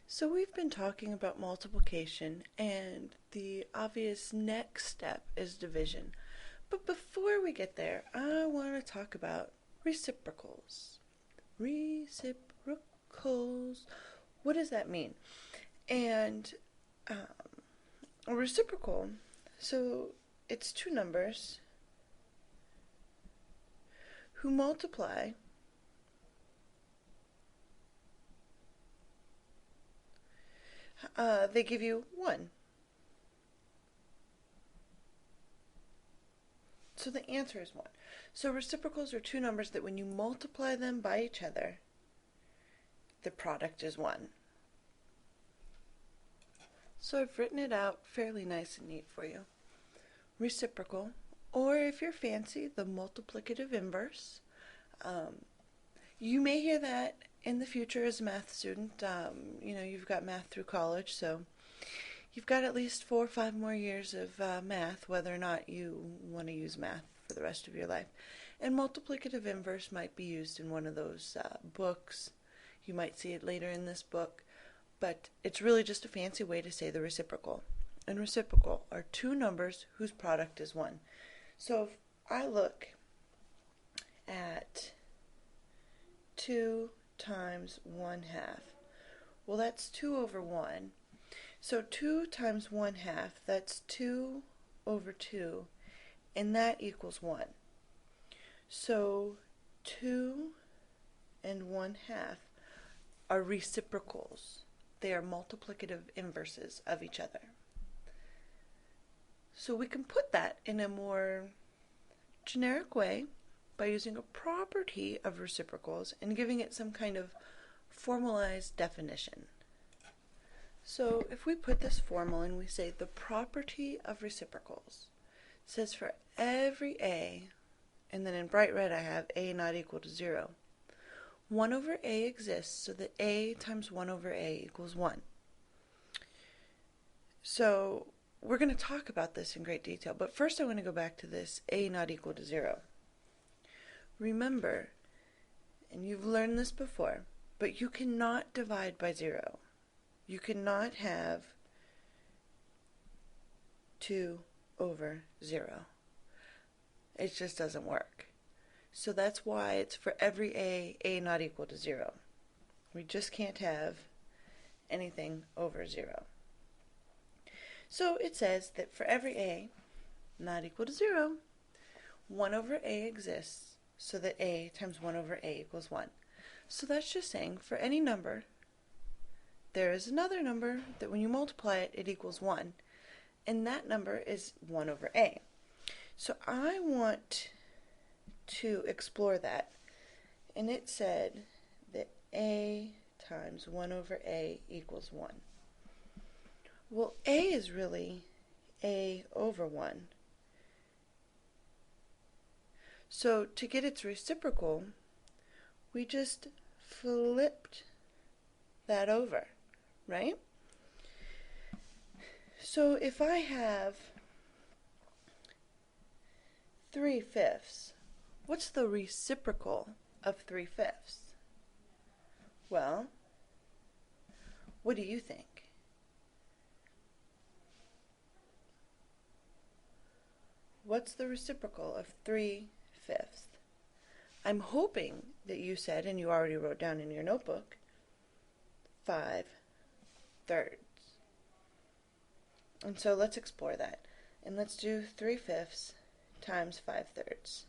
So we've been talking about multiplication, and the obvious next step is division. But before we get there, I want to talk about reciprocals. Reciprocals. What does that mean? And a reciprocal, so it's two numbers who multiply they give you 1. So the answer is 1. So reciprocals are two numbers that when you multiply them by each other, the product is 1. So I've written it out fairly nice and neat for you. Reciprocal, or if you're fancy, the multiplicative inverse. You may hear that in the future as a math student. You've got math through college, so you've got at least 4 or 5 more years of math, whether or not you want to use math for the rest of your life. And multiplicative inverse might be used in one of those books. You might see it later in this book, but it's really just a fancy way to say the reciprocal. And reciprocal are two numbers whose product is 1. So if I look at 2 times 1/2, well, that's 2 over 1. So 2 times 1/2, that's 2 over 2, and that equals 1. So 2 and 1/2 are reciprocals. They are multiplicative inverses of each other. So we can put that in a more generic way by using a property of reciprocals and giving it some kind of formalized definition. So if we put this formal and we say the property of reciprocals says for every a, and then in bright red I have a not equal to 0, 1 over a exists so that a times 1 over a equals 1. So we're going to talk about this in great detail, but first I want to go back to this a not equal to 0. Remember, and you've learned this before, but you cannot divide by 0. You cannot have 2 over 0. It just doesn't work. So that's why it's for every a not equal to 0. We just can't have anything over 0. So it says that for every a not equal to 0, 1 over a exists so that a times 1 over a equals 1. So that's just saying for any number, there is another number that when you multiply it, it equals 1. And that number is 1 over a. So I want to explore that. And it said that a times 1 over a equals 1. Well, a is really a over 1. So to get its reciprocal, we just flipped that over, right? So if I have 3/5, what's the reciprocal of 3/5? Well, what do you think? What's the reciprocal of 3/5? I'm hoping that you said, and you already wrote down in your notebook, 5/3. And so let's explore that. And let's do 3/5 times 5/3.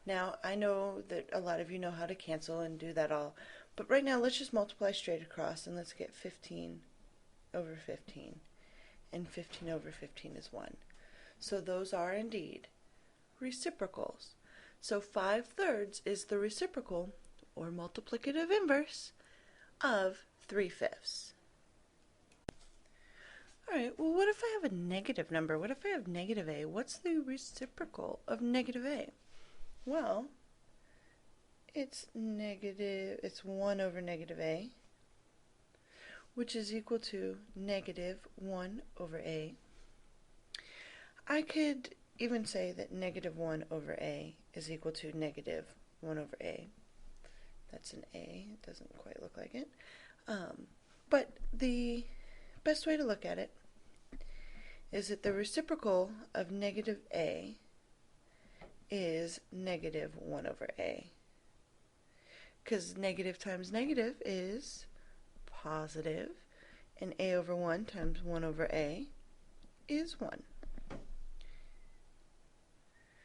Now, I know that a lot of you know how to cancel and do that all, but right now let's just multiply straight across and let's get 15 over 15. And 15 over 15 is 1. So those are indeed reciprocals. So 5/3 is the reciprocal, or multiplicative inverse, of 3/5. Alright, well what if I have a negative number? What if I have negative a? What's the reciprocal of negative a? Well, it's 1 over negative a, which is equal to negative 1 over a. I could even say that negative 1 over a is equal to negative 1 over a. That's an a. It doesn't quite look like it. But the best way to look at it is that the reciprocal of negative a is negative 1 over a. Because negative times negative is positive, and a over 1 times 1 over a is 1.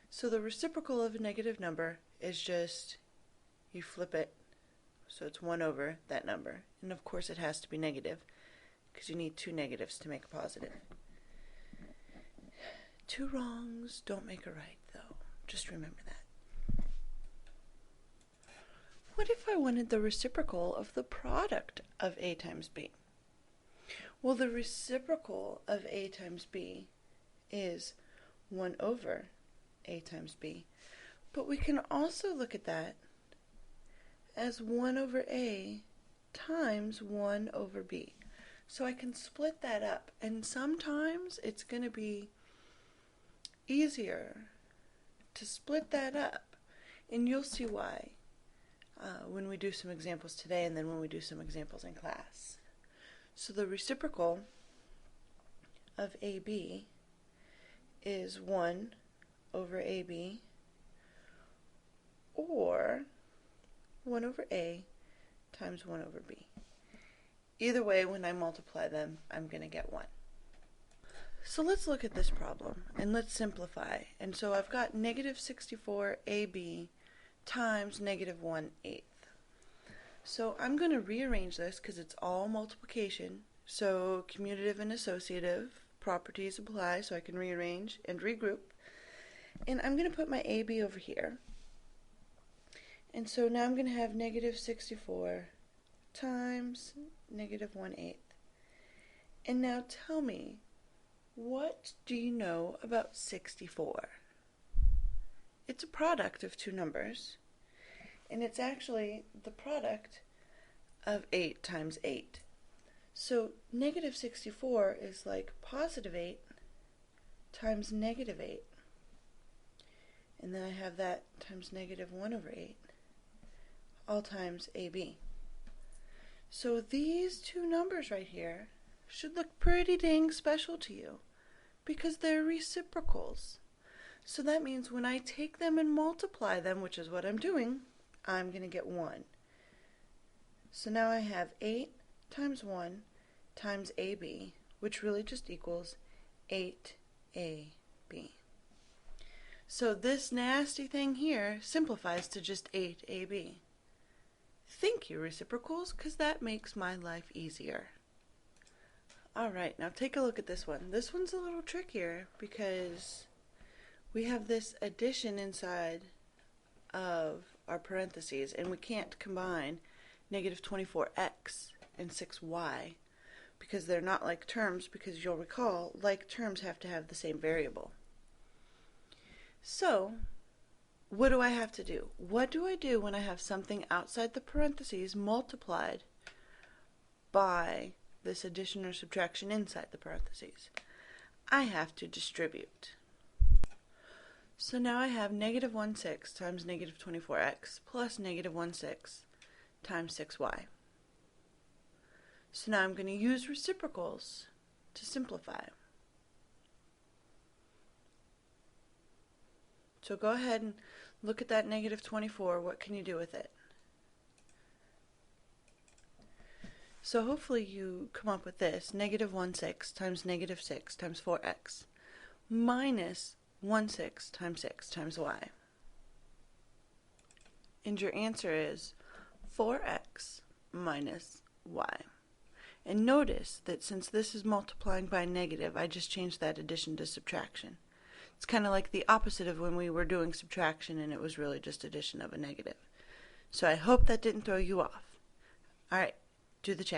So the reciprocal of a negative number is just, you flip it, so it's 1 over that number. And of course it has to be negative, because you need two negatives to make a positive. Two wrongs don't make a right, though. Just remember that. What if I wanted the reciprocal of the product of a times b? Well, the reciprocal of a times b is 1 over a times b. But we can also look at that as 1 over a times 1 over b. So I can split that up. And sometimes it's going to be easier to split that up. And you'll see why when we do some examples today and then when we do some examples in class. So the reciprocal of AB is 1 over AB, or 1 over A times 1 over B. Either way, when I multiply them, I'm going to get 1. So let's look at this problem, and let's simplify. And so I've got negative 64AB times negative 1/8. So I'm going to rearrange this because it's all multiplication. So commutative and associative properties apply, so I can rearrange and regroup. And I'm going to put my AB over here. And so now I'm going to have negative 64 times negative 1/8. And now tell me, what do you know about 64? It's a product of two numbers, and it's actually the product of 8 times 8. So negative 64 is like positive 8 times negative 8. And then I have that times negative 1 over 8, all times AB. So these two numbers right here should look pretty dang special to you because they're reciprocals. So that means when I take them and multiply them, which is what I'm doing, I'm going to get 1. So now I have 8 times 1 times AB, which really just equals 8AB. So this nasty thing here simplifies to just 8AB. Thank you, reciprocals, because that makes my life easier. Alright, now take a look at this one. This one's a little trickier because we have this addition inside of our parentheses, and we can't combine negative 24x and 6y because they're not like terms, because you'll recall like terms have to have the same variable. So what do I have to do? What do I do when I have something outside the parentheses multiplied by this addition or subtraction inside the parentheses? I have to distribute. So now I have negative 1/6 times negative 24x plus negative 1/6 times 6y. So now I'm going to use reciprocals to simplify. So go ahead and look at that negative 24. What can you do with it? So hopefully you come up with this. Negative 1/6 times negative 6 times 4x minus 1/6 times 6 times y. And your answer is 4x minus y. And notice that since this is multiplying by negative, I just changed that addition to subtraction. It's kind of like the opposite of when we were doing subtraction and it was really just addition of a negative. So I hope that didn't throw you off. Alright, do the check.